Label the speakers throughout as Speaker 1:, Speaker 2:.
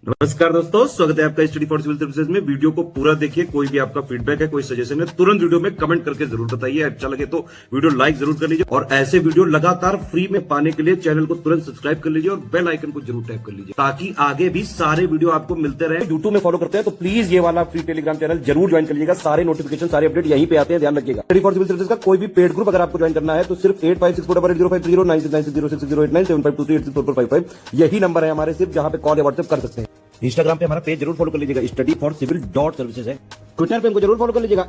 Speaker 1: नमस्कार दोस्तों, स्वागत है आपका स्टडी फॉर सिविल सर्विसेज में। वीडियो को पूरा देखिए। कोई भी आपका फीडबैक है, कोई सजेशन है, तुरंत वीडियो में कमेंट करके जरूर बताइए। अच्छा लगे तो वीडियो लाइक जरूर कर लीजिए और ऐसे वीडियो लगातार फ्री में पाने के लिए चैनल को तुरंत सब्सक्राइब कर लीजिए और बेल आइकन को जरूर टैप कर लीजिए ताकि आगे भी सारे वीडियो आपको मिलते रहे। यूट्यूब में फॉलो करते हैं तो प्लीज ये वाला फ्री टेलीग्राम चैनल जरूर ज्वाइन कर लीजिएगा। सारे नोटिफिकेशन, सारे अपडेट यहीं पे आते हैं, ध्यान रखिएगा। स्टडी फॉर सिविल सर्विसेज का कोई भी पेड ग्रुप अगर आपको ज्वाइन करना है तो सिर्फ 856480560609797523864455 यही नंबर है हमारे, सिर्फ जहां पे कॉल या व्हाट्सएप कर सकते हैं। इंस्टाग्राम पे हमारा पेज जरूर फॉलो कर लीजिएगा, स्टडी फॉर सिविल .सर्विसेज है। ट्विटर पे हमको जरूर फॉलो कर लीजिएगा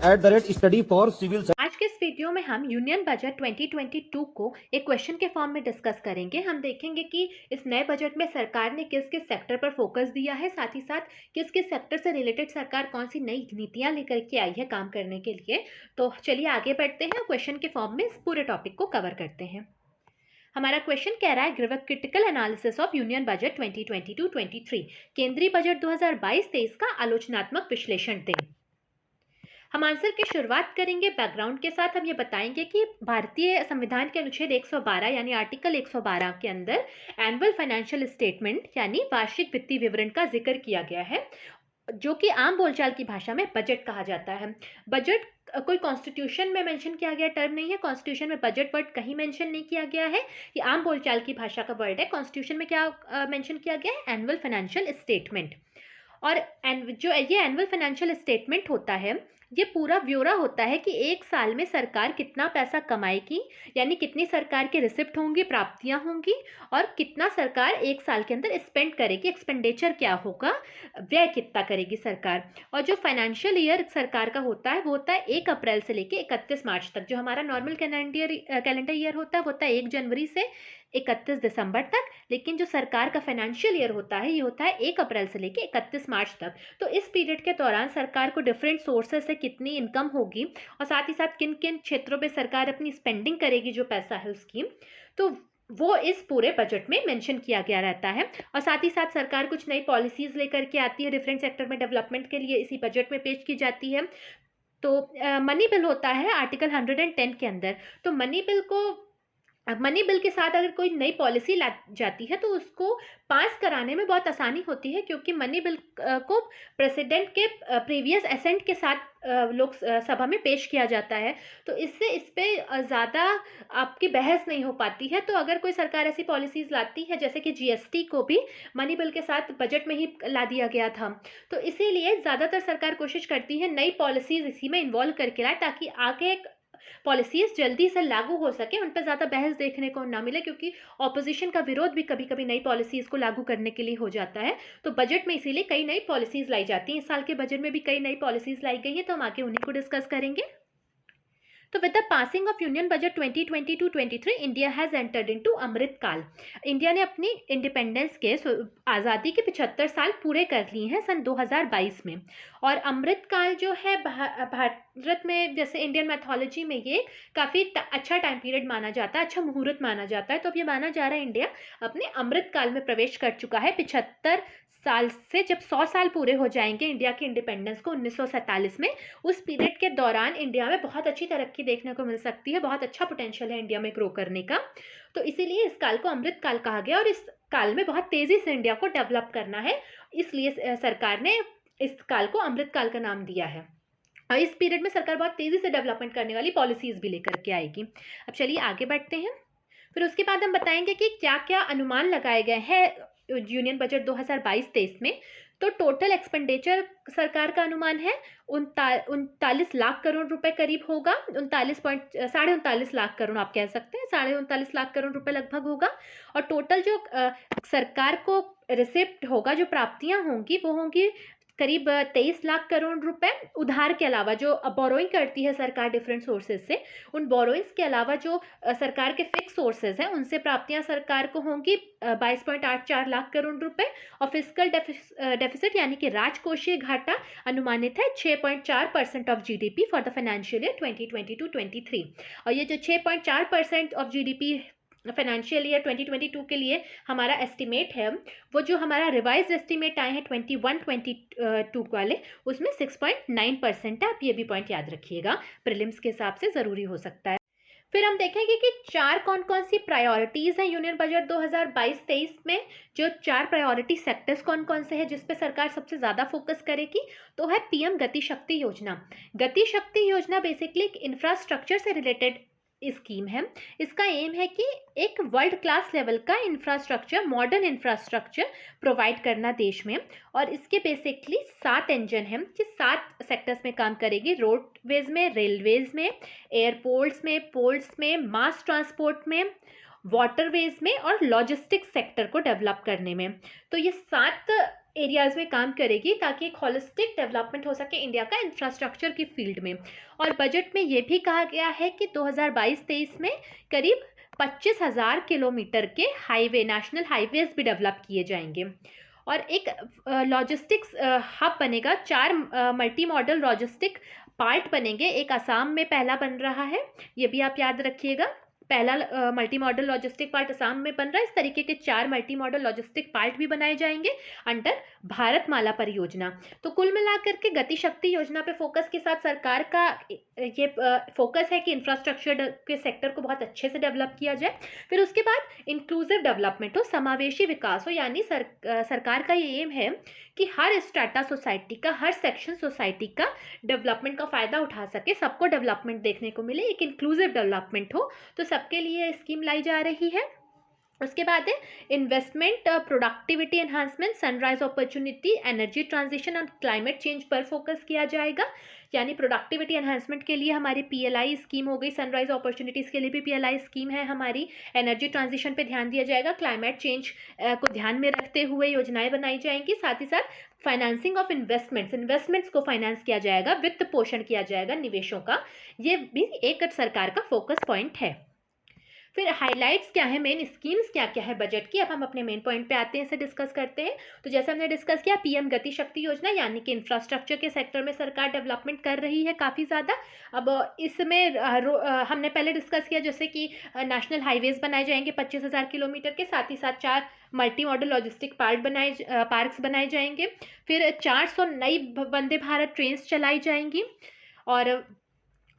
Speaker 1: @study for civil।
Speaker 2: आज के इस वीडियो में हम यूनियन बजट 2022 को एक क्वेश्चन के फॉर्म में डिस्कस करेंगे। हम देखेंगे कि इस नए बजट में सरकार ने किस किस सेक्टर पर फोकस दिया है, साथ ही साथ किस किस सेक्टर से रिलेटेड सरकार कौन सी नई नीतियां लेकर के आई है काम करने के लिए। तो चलिए आगे बढ़ते हैं, क्वेश्चन के फॉर्म में इस पूरे टॉपिक को कवर करते हैं। हमारा क्वेश्चन कह रहा है give a critical analysis of union budget 2022-23, केंद्रीय बजट 2022-23 का आलोचनात्मक विश्लेषण दें। हम आंसर की शुरुआत करेंगे बैकग्राउंड के साथ। हम ये बताएंगे कि भारतीय संविधान के अनुच्छेद 112 यानी आर्टिकल 112 के अंदर एनुअल फाइनेंशियल स्टेटमेंट यानी वार्षिक वित्तीय विवरण का जिक्र किया गया है, जो कि आम बोलचाल की भाषा में बजट कहा जाता है। बजट कोई कॉन्स्टिट्यूशन में मेंशन किया गया टर्म नहीं है। कॉन्स्टिट्यूशन में बजट वर्ड कहीं मेंशन नहीं किया गया है, ये आम बोलचाल की भाषा का वर्ड है। कॉन्स्टिट्यूशन में क्या मेंशन किया गया है? Annual financial statement. और जो ये एनुअल फाइनेंशियल स्टेटमेंट होता है, ये पूरा ब्यौरा होता है कि एक साल में सरकार कितना पैसा कमाएगी, यानी कितनी सरकार के रिसिप्ट होंगी, प्राप्तियां होंगी, और कितना सरकार एक साल के अंदर स्पेंड करेगी, एक्सपेंडिचर क्या होगा, व्यय कितना करेगी सरकार। और जो फाइनेंशियल ईयर सरकार का होता है वो होता है 1 अप्रैल से लेकर 31 मार्च तक। जो हमारा नॉर्मल कैलेंडर ईयर होता है वो होता है 1 जनवरी से 31 दिसंबर तक, लेकिन जो सरकार का फाइनेंशियल ईयर होता है ये होता है 1 अप्रैल से लेकर 31 मार्च तक। तो इस पीरियड के दौरान सरकार को डिफरेंट सोर्सेज से कितनी इनकम होगी और साथ ही साथ किन किन क्षेत्रों पे सरकार अपनी स्पेंडिंग करेगी जो पैसा है उसकी, तो वो इस पूरे बजट में मेंशन किया गया रहता है। और साथ ही साथ सरकार कुछ नई पॉलिसीज लेकर के आती है डिफरेंट सेक्टर में डेवलपमेंट के लिए, इसी बजट में पेश की जाती है। तो मनी बिल होता है आर्टिकल 110 के अंदर। तो मनी बिल के साथ अगर कोई नई पॉलिसी ला जाती है तो उसको पास कराने में बहुत आसानी होती है, क्योंकि मनी बिल को प्रेसिडेंट के प्रीवियस एसेंट के साथ लोकसभा में पेश किया जाता है। तो इससे इस पे ज़्यादा आपकी बहस नहीं हो पाती है। तो अगर कोई सरकार ऐसी पॉलिसीज़ लाती है, जैसे कि जीएसटी को भी मनी बिल के साथ बजट में ही ला दिया गया था, तो इसीलिए ज़्यादातर सरकार कोशिश करती है नई पॉलिसीज़ इसी में इन्वॉल्व करके लाए, ताकि आगे पॉलिसीज जल्दी से लागू हो सके, उन पर ज़्यादा बहस देखने को ना मिले, क्योंकि ऑपोजिशन का विरोध भी कभी कभी नई पॉलिसीज़ को लागू करने के लिए हो जाता है। तो बजट में इसीलिए कई नई पॉलिसीज़ लाई जाती हैं। इस साल के बजट में भी कई नई पॉलिसीज़ लाई गई हैं, तो हम आगे उन्हीं को डिस्कस करेंगे। तो with the passing of union budget 2022-23, India has entered into Amrit Kaal. India ने अपनी इंडिपेंडेंस के आज़ादी के 75 साल पूरे कर लिए हैं सन 2022 में। और अमृत काल जो है भारत में, जैसे इंडियन मैथोलॉजी में ये काफ़ी अच्छा टाइम पीरियड माना जाता है, अच्छा मुहूर्त माना जाता है। तो अब ये माना जा रहा है इंडिया अपने अमृत काल में प्रवेश कर चुका है। 75 साल से जब 100 साल पूरे हो जाएंगे इंडिया के इंडिपेंडेंस को 1947 में, उस पीरियड के दौरान इंडिया में बहुत अच्छी तरक्की देखने को मिल सकती है, बहुत अच्छा पोटेंशियल है इंडिया में ग्रो करने का। तो इसीलिए इस काल को अमृत काल कहा गया, और इस काल में बहुत तेज़ी से इंडिया को डेवलप करना है, इसलिए सरकार ने इस काल को अमृत काल का नाम दिया है। और इस पीरियड में सरकार बहुत तेज़ी से डेवलपमेंट करने वाली पॉलिसीज़ भी लेकर के आएगी। अब चलिए आगे बढ़ते हैं। फिर उसके बाद हम बताएंगे कि क्या क्या अनुमान लगाए गए हैं यूनियन बजट 2022-23 में। तो टोटल एक्सपेंडिचर सरकार का अनुमान है 39 लाख करोड़ रुपए करीब होगा। 39 लाख करोड़ आप कह सकते हैं, 39 लाख करोड़ रुपए लगभग होगा। और टोटल जो सरकार को रिसिप्ट होगा, जो प्राप्तियां होंगी, वो होंगी करीब 23 लाख करोड़ रुपए। उधार के अलावा जो बोरोइंग करती है सरकार डिफरेंट सोर्सेज से, उन बोरोइंग्स के अलावा जो सरकार के फिक्स सोर्सेज हैं उनसे प्राप्तियां सरकार को होंगी 22.84 लाख करोड़ रुपए। और फिस्कल डेफिसिट यानी कि राजकोषीय घाटा अनुमानित है 6.4% of GDP for the financial year 2022-23। और ये जो 6.4% ऑफ जीडीपी फाइनेंशियल ईयर 2022 के लिए हमारा एस्टिमेट है, वो जो हमारा रिवाइज एस्टिमेट आए हैं 21-22 वाले, उसमें 6.9% है। आप ये भी पॉइंट याद रखिएगा, प्रीलिम्स के हिसाब से ज़रूरी हो सकता है। फिर हम देखेंगे कि चार कौन कौन सी प्रायोरिटीज़ हैं यूनियन बजट 2022-23 में। जो चार प्रायोरिटी सेक्टर्स कौन कौन से हैं जिस पे सरकार सबसे ज़्यादा फोकस करेगी, तो है पीएम गति शक्ति योजना। गति शक्ति योजना बेसिकली एक इंफ्रास्ट्रक्चर से रिलेटेड स्कीम है। इसका एम है कि एक वर्ल्ड क्लास लेवल का इंफ्रास्ट्रक्चर, मॉडर्न इंफ्रास्ट्रक्चर प्रोवाइड करना देश में। और इसके बेसिकली 7 इंजन हैं जो 7 सेक्टर्स में काम करेगी: रोडवेज में, रेलवेज में, एयरपोर्ट्स में, पोर्ट्स में, मास ट्रांसपोर्ट में, वाटरवेज में और लॉजिस्टिक्स सेक्टर को डेवलप करने में। तो ये 7 एरियाज़ में काम करेगी ताकि एक होलिस्टिक डेवलपमेंट हो सके इंडिया का इंफ्रास्ट्रक्चर की फील्ड में। और बजट में ये भी कहा गया है कि 2022-23 में करीब 25,000 किलोमीटर के हाईवे, नेशनल हाईवेज भी डेवलप किए जाएंगे। और एक लॉजिस्टिक्स हब बनेगा, 4 मल्टी मॉडल लॉजिस्टिक पार्ट बनेंगे। एक असम में पहला बन रहा है, ये भी आप याद रखिएगा। पहला multi modal logistic part Assam में बन रहा है। इस तरीके के 4 मल्टी मॉडल लॉजिस्टिक पार्ट भी बनाए जाएंगे अंडर भारतमाला परियोजना। तो कुल मिलाकर के गति शक्ति योजना पे फोकस के साथ सरकार का ये फोकस है कि इंफ्रास्ट्रक्चर के सेक्टर को बहुत अच्छे से डेवलप किया जाए। फिर उसके बाद इंक्लूसिव डेवलपमेंट हो, समावेशी विकास हो, यानी सरकार का ये एम है कि हर स्ट्रेटा सोसाइटी का, हर सेक्शन सोसाइटी का डेवलपमेंट का फ़ायदा उठा सके, सबको डेवलपमेंट देखने को मिले, एक इंक्लूसिव डेवलपमेंट हो। तो सबके लिए स्कीम लाई जा रही है। उसके बाद है investment, productivity enhancement, sunrise opportunity, energy transition और क्लाइमेट चेंज पर फोकस किया जाएगा। यानी प्रोडक्टिविटी एनहांसमेंट के लिए हमारी पीएलआई स्कीम हो गई, सनराइज अपॉर्चुनिटीज़ के लिए भी पीएलआई स्कीम है हमारी, एनर्जी ट्रांजिशन पे ध्यान दिया जाएगा, क्लाइमेट चेंज को ध्यान में रखते हुए योजनाएं बनाई जाएंगी। साथ ही साथ फाइनेंसिंग ऑफ इन्वेस्टमेंट्स को फाइनेंस किया जाएगा, वित्त पोषण किया जाएगा निवेशों का। ये भी एक सरकार का फोकस पॉइंट है। फिर हाइलाइट्स क्या है, मेन स्कीम्स क्या क्या है बजट की। अब हम अपने मेन पॉइंट पे आते हैं, इसे डिस्कस करते हैं। तो जैसे हमने डिस्कस किया, पीएम गति शक्ति योजना यानी कि इंफ्रास्ट्रक्चर के सेक्टर में सरकार डेवलपमेंट कर रही है काफ़ी ज़्यादा। अब इसमें हमने पहले डिस्कस किया जैसे कि नेशनल हाईवेज बनाए जाएंगे 25,000 किलोमीटर के, साथ ही साथ 4 मल्टी मॉडल लॉजिस्टिक पार्क्स बनाए जाएंगे। फिर 400 नई वंदे भारत ट्रेन्स चलाई जाएंगी। और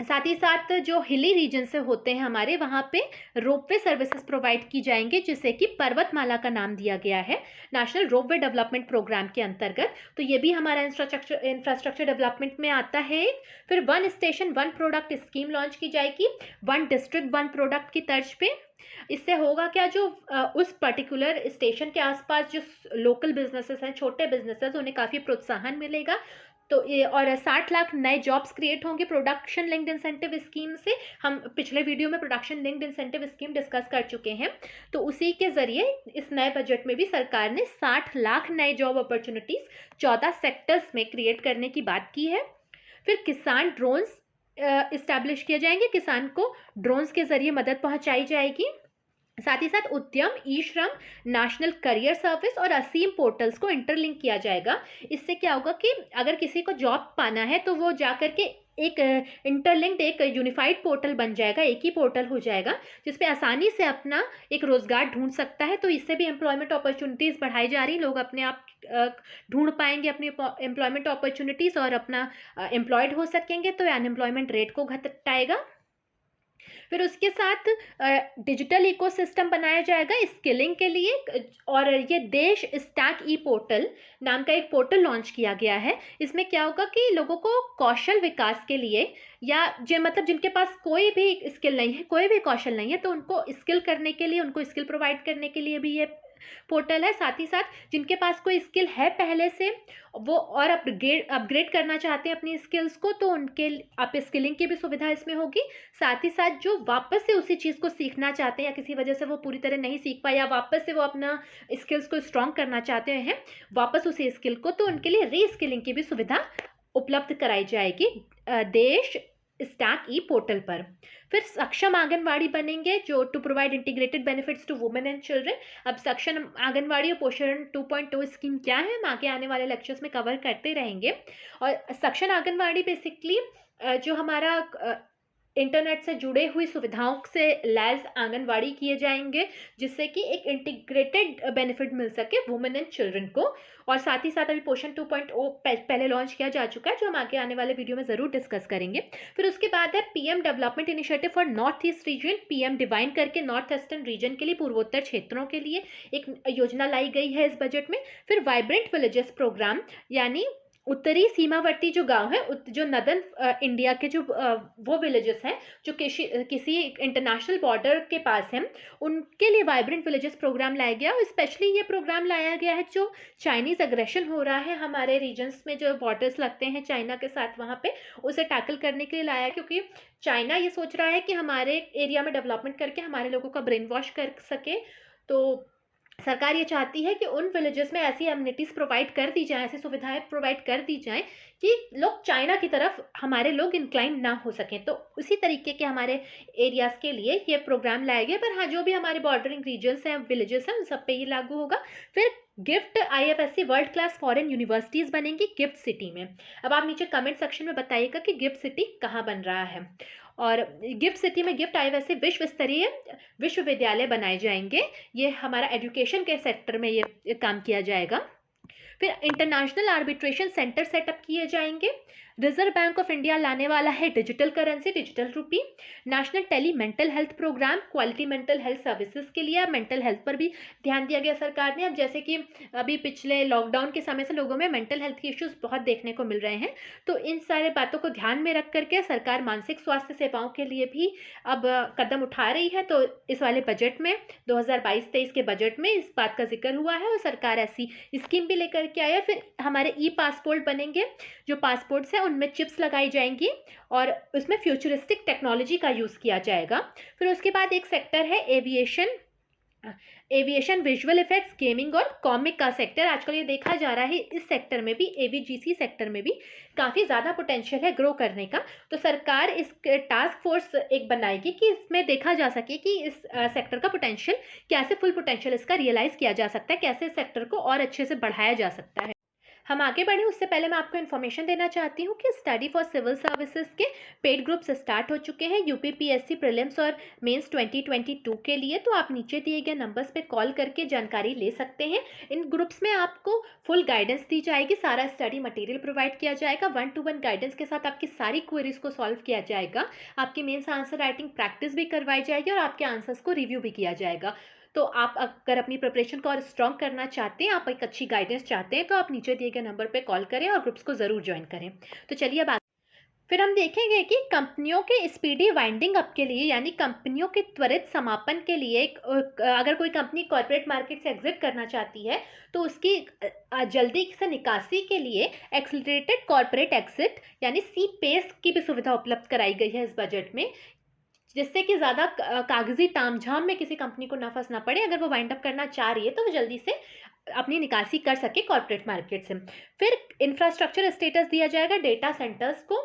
Speaker 2: साथ ही साथ जो हिली रीजन से होते हैं हमारे, वहाँ पे रोपवे सर्विसेज प्रोवाइड की जाएंगे, जिसे कि पर्वतमाला का नाम दिया गया है नेशनल रोपवे डेवलपमेंट प्रोग्राम के अंतर्गत। तो ये भी हमारा इंफ्रास्ट्रक्चर डेवलपमेंट में आता है। फिर 1 स्टेशन 1 प्रोडक्ट स्कीम लॉन्च की जाएगी, 1 डिस्ट्रिक्ट 1 प्रोडक्ट की तर्ज पे। इससे होगा क्या, जो उस पर्टिकुलर स्टेशन के आसपास जो लोकल बिजनेसेस हैं, छोटे बिजनेसेस, उन्हें काफ़ी प्रोत्साहन मिलेगा। तो ये और 60 लाख नए जॉब्स क्रिएट होंगे प्रोडक्शन लिंक्ड इंसेंटिव स्कीम से। हम पिछले वीडियो में production linked incentive scheme discuss कर चुके हैं। तो उसी के ज़रिए इस नए बजट में भी सरकार ने 60 लाख नए जॉब अपॉर्चुनिटीज़ 14 सेक्टर्स में क्रिएट करने की बात की है। फिर किसान ड्रोन्स इस्टेब्लिश किए जाएंगे, किसान को ड्रोन्स के ज़रिए मदद पहुँचाई जाएगी। साथ ही साथ उद्यम, ई श्रम, नेशनल करियर सर्विस और असीम पोर्टल्स को इंटरलिंक किया जाएगा। इससे क्या होगा कि अगर किसी को जॉब पाना है तो वो जा करके एक इंटरलिंक्ड, एक यूनिफाइड पोर्टल बन जाएगा, एक ही पोर्टल हो जाएगा जिस पे आसानी से अपना एक रोज़गार ढूंढ सकता है। तो इससे भी एम्प्लॉयमेंट अपॉर्चुनिटीज़ बढ़ाई जा रही, लोग अपने आप ढूंढ पाएंगे अपनी एम्प्लॉयमेंट अपॉर्चुनिटीज़ और अपना एम्प्लॉयड हो सकेंगे। तो अनएम्प्लॉयमेंट रेट को घटाएगा। फिर उसके साथ डिजिटल इकोसिस्टम बनाया जाएगा स्किलिंग के लिए। और ये देश स्टैक ई पोर्टल नाम का एक पोर्टल लॉन्च किया गया है। इसमें क्या होगा कि लोगों को कौशल विकास के लिए, या जो मतलब जिनके पास कोई भी स्किल नहीं है, कोई भी कौशल नहीं है, तो उनको स्किल करने के लिए, उनको स्किल प्रोवाइड करने के लिए भी ये पोर्टल है। साथ ही साथ जिनके पास कोई स्किल है पहले से, वो और अपग्रेड करना चाहते हैं अपनी स्किल्स को, तो उनके अप स्किलिंग की भी सुविधा इसमें होगी। साथ ही साथ जो वापस से उसी चीज़ को सीखना चाहते हैं या किसी वजह से वो पूरी तरह नहीं सीख पाए, या वापस से वो अपना स्किल्स को स्ट्रॉन्ग करना चाहते हैं वापस उसी स्किल को, तो उनके लिए रीस्किलिंग की भी सुविधा उपलब्ध कराई जाएगी देश स्टैक ई पोर्टल पर। फिर सक्षम आंगनवाड़ी बनेंगे, जो to provide integrated benefits to women and children. अब सक्षम आंगनवाड़ी और पोषण 2.2 स्कीम क्या है, हम आगे आने वाले लेक्चर्स में कवर करते रहेंगे। और सक्षम आंगनवाड़ी बेसिकली जो हमारा इंटरनेट से जुड़े हुई सुविधाओं से लैस आंगनवाड़ी किए जाएंगे, जिससे कि एक इंटीग्रेटेड बेनिफिट मिल सके वुमेन एंड चिल्ड्रन को। और साथ ही साथ अभी पोषण 2.0 पहले लॉन्च किया जा चुका है, जो हम आगे आने वाले वीडियो में ज़रूर डिस्कस करेंगे। फिर उसके बाद है PM development initiative for north east region, PM divine करके नॉर्थ ईस्टर्न रीजन के लिए, पूर्वोत्तर क्षेत्रों के लिए एक योजना लाई गई है इस बजट में। फिर वाइब्रेंट विलेजेस प्रोग्राम, यानी उत्तरी सीमावर्ती जो गांव है, जो नदर्न इंडिया के जो वो विलेजेस हैं जो किसी इंटरनेशनल बॉर्डर के पास हैं, उनके लिए वाइब्रेंट विलेजेस प्रोग्राम लाया गया। और स्पेशली ये प्रोग्राम लाया गया है जो चाइनीज़ अग्रेशन हो रहा है हमारे रीजन्स में, जो बॉर्डर्स लगते हैं चाइना के साथ, वहाँ पे उसे टैकल करने के लिए लाया है। क्योंकि चाइना ये सोच रहा है कि हमारे एरिया में डेवलपमेंट करके हमारे लोगों का ब्रेन वॉश कर सके, तो सरकार ये चाहती है कि उन विलेजेस में ऐसी एमिनिटीज़ प्रोवाइड कर दी जाएँ, ऐसी सुविधाएं प्रोवाइड कर दी जाएं कि लोग चाइना की तरफ हमारे लोग इंक्लाइन ना हो सकें। तो उसी तरीके के हमारे एरियाज़ के लिए ये प्रोग्राम लाया गया। पर हाँ, जो भी हमारे बॉर्डरिंग रीजन्स हैं, विलेजेस हैं, उन सब पे ये लागू होगा। फिर gift IFSC world class foreign universities बनेंगी गिफ्ट सिटी में। अब आप नीचे कमेंट सेक्शन में बताइएगा कि गिफ्ट सिटी कहाँ बन रहा है। और गिफ्ट सिटी में गिफ्ट IFSC विश्व स्तरीय विश्वविद्यालय बनाए जाएंगे। ये हमारा एजुकेशन के सेक्टर में ये काम किया जाएगा। फिर इंटरनेशनल आर्बिट्रेशन सेंटर सेटअप किए जाएंगे। रिजर्व बैंक ऑफ इंडिया लाने वाला है digital currency, digital rupee. National tele mental health programme, quality mental health services के लिए। मेंटल हेल्थ पर भी ध्यान दिया गया सरकार ने। अब जैसे कि अभी पिछले लॉकडाउन के समय से लोगों में मेंटल हेल्थ के इश्यूज बहुत देखने को मिल रहे हैं, तो इन सारे बातों को ध्यान में रख करके सरकार मानसिक स्वास्थ्य सेवाओं के लिए भी अब कदम उठा रही है। तो इस वाले बजट में 2022-23 के बजट में इस बात का जिक्र हुआ है और सरकार ऐसी स्कीम भी लेकर के आया। फिर हमारे पासपोर्ट बनेंगे, जो पासपोर्ट्स हैं उनमें चिप्स लगाई जाएंगी और उसमें फ्यूचरिस्टिक टेक्नोलॉजी का यूज़ किया जाएगा। फिर उसके बाद एक सेक्टर है एविएशन, विजुअल इफेक्ट्स, गेमिंग और कॉमिक का सेक्टर। आजकल ये देखा जा रहा है इस सेक्टर में भी, AVGC सेक्टर में भी काफ़ी ज़्यादा पोटेंशियल है ग्रो करने का। तो सरकार इस टास्क फोर्स एक बनाएगी कि इसमें देखा जा सके कि इस सेक्टर का पोटेंशियल कैसे, फुल पोटेंशियल इसका रियलाइज़ किया जा सकता है, कैसे इस सेक्टर को और अच्छे से बढ़ाया जा सकता है। हम आगे बढ़े उससे पहले मैं आपको इन्फॉर्मेशन देना चाहती हूँ कि स्टडी फॉर सिविल सर्विसेज के पेड ग्रुप्स स्टार्ट हो चुके हैं UPPSC प्रीलिम्स और मेंस 2022 के लिए। तो आप नीचे दिए गए नंबर्स पे कॉल करके जानकारी ले सकते हैं। इन ग्रुप्स में आपको फुल गाइडेंस दी जाएगी, सारा स्टडी मटेरियल प्रोवाइड किया जाएगा, 1-to-1 गाइडेंस के साथ आपकी सारी क्वेरीज को सॉल्व किया जाएगा, आपकी मेंस आंसर राइटिंग प्रैक्टिस भी करवाई जाएगी और आपके आंसर्स को रिव्यू भी किया जाएगा। तो आप अगर अपनी प्रिपरेशन को और स्ट्रॉन्ग करना चाहते हैं, आप एक अच्छी गाइडेंस चाहते हैं, तो आप नीचे दिए गए नंबर पे कॉल करें और ग्रुप्स को ज़रूर ज्वाइन करें। तो चलिए अब फिर हम देखेंगे कि कंपनियों के स्पीडी वाइंडिंग अप के लिए, यानी कंपनियों के त्वरित समापन के लिए, अगर कोई कंपनी कॉर्पोरेट मार्केट से एग्जिट करना चाहती है तो उसकी जल्दी से निकासी के लिए एक्सीलरेटेड कॉर्पोरेट एग्जिट यानी CPACE की भी सुविधा उपलब्ध कराई गई है इस बजट में, जिससे कि ज़्यादा कागजी तामझाम में किसी कंपनी को ना फंसना पड़े। अगर वो वाइंड अप करना चाह रही है तो वो जल्दी से अपनी निकासी कर सके कॉर्पोरेट मार्केट से। फिर इंफ्रास्ट्रक्चर स्टेटस दिया जाएगा डेटा सेंटर्स को,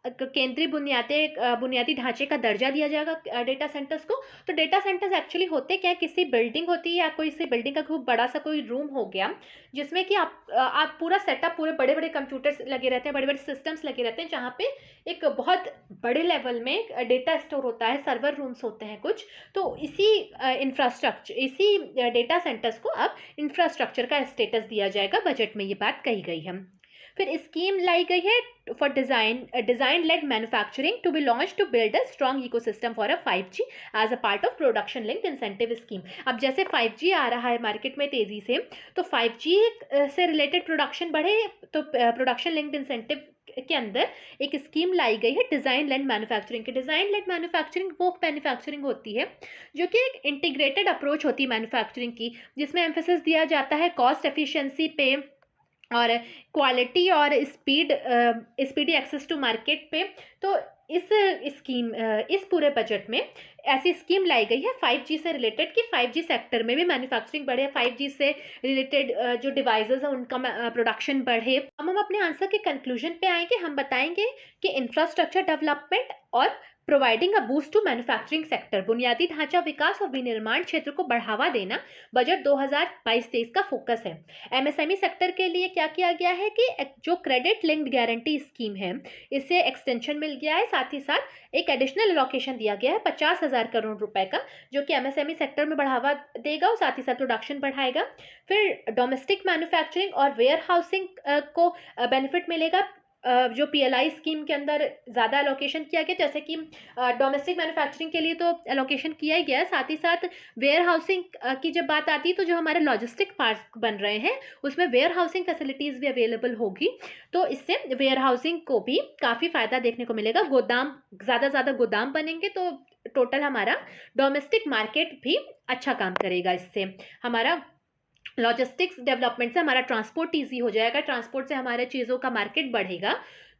Speaker 2: केंद्रीय बुनियादी ढांचे का दर्जा दिया जाएगा डेटा सेंटर्स को। तो डेटा सेंटर्स एक्चुअली होते क्या है, किसी बिल्डिंग होती है या कोई सी बिल्डिंग का खूब बड़ा सा कोई रूम हो गया, जिसमें कि आप पूरा सेटअप, पूरे बड़े बड़े कंप्यूटर्स लगे रहते हैं, बड़े बड़े सिस्टम्स लगे रहते हैं, जहाँ पे एक बहुत बड़े लेवल में डेटा स्टोर होता है, सर्वर रूम्स होते हैं कुछ। तो इसी डेटा सेंटर्स को अब इंफ्रास्ट्रक्चर का स्टेटस दिया जाएगा, बजट में ये बात कही गई है। फिर स्कीम लाई गई है for design led manufacturing to be launch to build a strong ecosystem for a 5G as a part of production linked incentive scheme. अब जैसे 5G आ रहा है मार्केट में तेजी से, तो 5G से रिलेटेड प्रोडक्शन बढ़े, तो प्रोडक्शन लिंक्ड इंसेंटिव के अंदर एक स्कीम लाई गई है डिज़ाइन लेड मैन्युफैक्चरिंग की। डिज़ाइन लेड मैन्युफैक्चरिंग वो मैन्युफैक्चरिंग होती है जो कि एक इंटीग्रेटेड अप्रोच होती है मैन्युफैक्चरिंग की, जिसमें एम्फेसिस दिया जाता है कॉस्ट एफिशिएंसी पे और क्वालिटी और स्पीडी एक्सेस टू मार्केट पे। तो इस पूरे बजट में ऐसी स्कीम लाई गई है 5G से रिलेटेड कि 5G सेक्टर में भी मैन्युफैक्चरिंग बढ़े, 5G से रिलेटेड जो डिवाइसेस हैं उनका प्रोडक्शन बढ़े। हम अपने आंसर के कंक्लूजन पे आएंगे। हम बताएंगे कि इंफ्रास्ट्रक्चर डेवलपमेंट और providing a boost to manufacturing sector, बुनियादी ढांचा विकास और विनिर्माण क्षेत्र को बढ़ावा देना बजट 2022-23 का फोकस है। एमएसएमई सेक्टर के लिए क्या किया गया है कि जो क्रेडिट लिंक्ड गारंटी स्कीम है इसे एक्सटेंशन मिल गया है, साथ ही साथ एक एडिशनल एलोकेशन दिया गया है 50,000 करोड़ रुपए का, जो कि एमएसएमई सेक्टर में बढ़ावा देगा और साथ ही साथ प्रोडक्शन बढ़ाएगा। फिर डोमेस्टिक मैन्युफैक्चरिंग और वेयर हाउसिंग को बेनिफिट मिलेगा, जो पीएलआई स्कीम के अंदर ज़्यादा एलोकेशन किया गया, जैसे कि डोमेस्टिक मैन्युफैक्चरिंग के लिए तो एलोकेशन किया ही गया है, साथ ही साथ वेयर हाउसिंग की जब बात आती है तो जो हमारे लॉजिस्टिक पार्क बन रहे हैं उसमें वेयर हाउसिंग फैसिलिटीज़ भी अवेलेबल होगी, तो इससे वेयर हाउसिंग को भी काफ़ी फ़ायदा देखने को मिलेगा। गोदाम ज़्यादा गोदाम बनेंगे तो टोटल हमारा डोमेस्टिक मार्केट भी अच्छा काम करेगा। इससे हमारा लॉजिस्टिक्स डेवलपमेंट से हमारा ट्रांसपोर्ट ईजी हो जाएगा, ट्रांसपोर्ट से हमारे चीज़ों का मार्केट बढ़ेगा,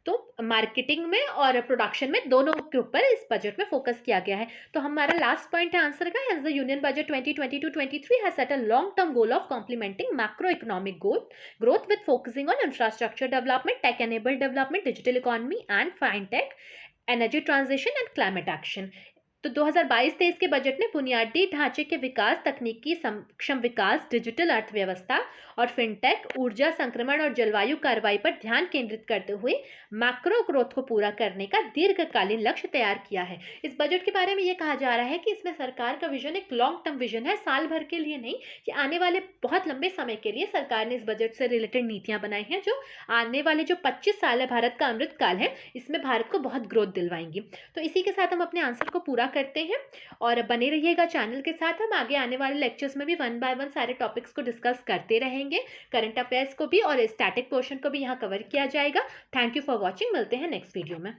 Speaker 2: तो मार्केटिंग में और प्रोडक्शन में दोनों के ऊपर इस बजट में फोकस किया गया है। तो हमारा लास्ट पॉइंट है आंसर का, as the union budget 2022-23 has set a long term goal of complementing macro economic growth with focusing on infrastructure development, tech enabled development, digital economy and fintech, energy transition and climate action. तो 2022-23 के budget में बुनियादी ढांचे के विकास, तकनीकी सक्षम विकास, digital अर्थव्यवस्था और फिनटेक, ऊर्जा संक्रमण और जलवायु कार्रवाई पर ध्यान केंद्रित करते हुए मैक्रो ग्रोथ को पूरा करने का दीर्घकालीन लक्ष्य तैयार किया है। इस बजट के बारे में ये कहा जा रहा है कि इसमें सरकार का विजन एक लॉन्ग टर्म विजन है, साल भर के लिए नहीं, कि आने वाले बहुत लंबे समय के लिए सरकार ने इस बजट से रिलेटेड नीतियां बनाई हैं जो आने वाले जो 25 साल है भारत का अमृत काल है, इसमें भारत को बहुत ग्रोथ दिलवाएंगी। तो इसी के साथ हम अपने आंसर को पूरा करते हैं और बने रहिएगा चैनल के साथ। हम आगे आने वाले लेक्चर्स में भी 1 बाय 1 सारे टॉपिक्स को डिस्कस करते रहेंगे, करंट अफेयर्स को भी और स्टैटिक पोर्शन को भी यहाँ कवर किया जाएगा। थैंक यू फॉर वॉचिंग, मिलते हैं नेक्स्ट वीडियो में।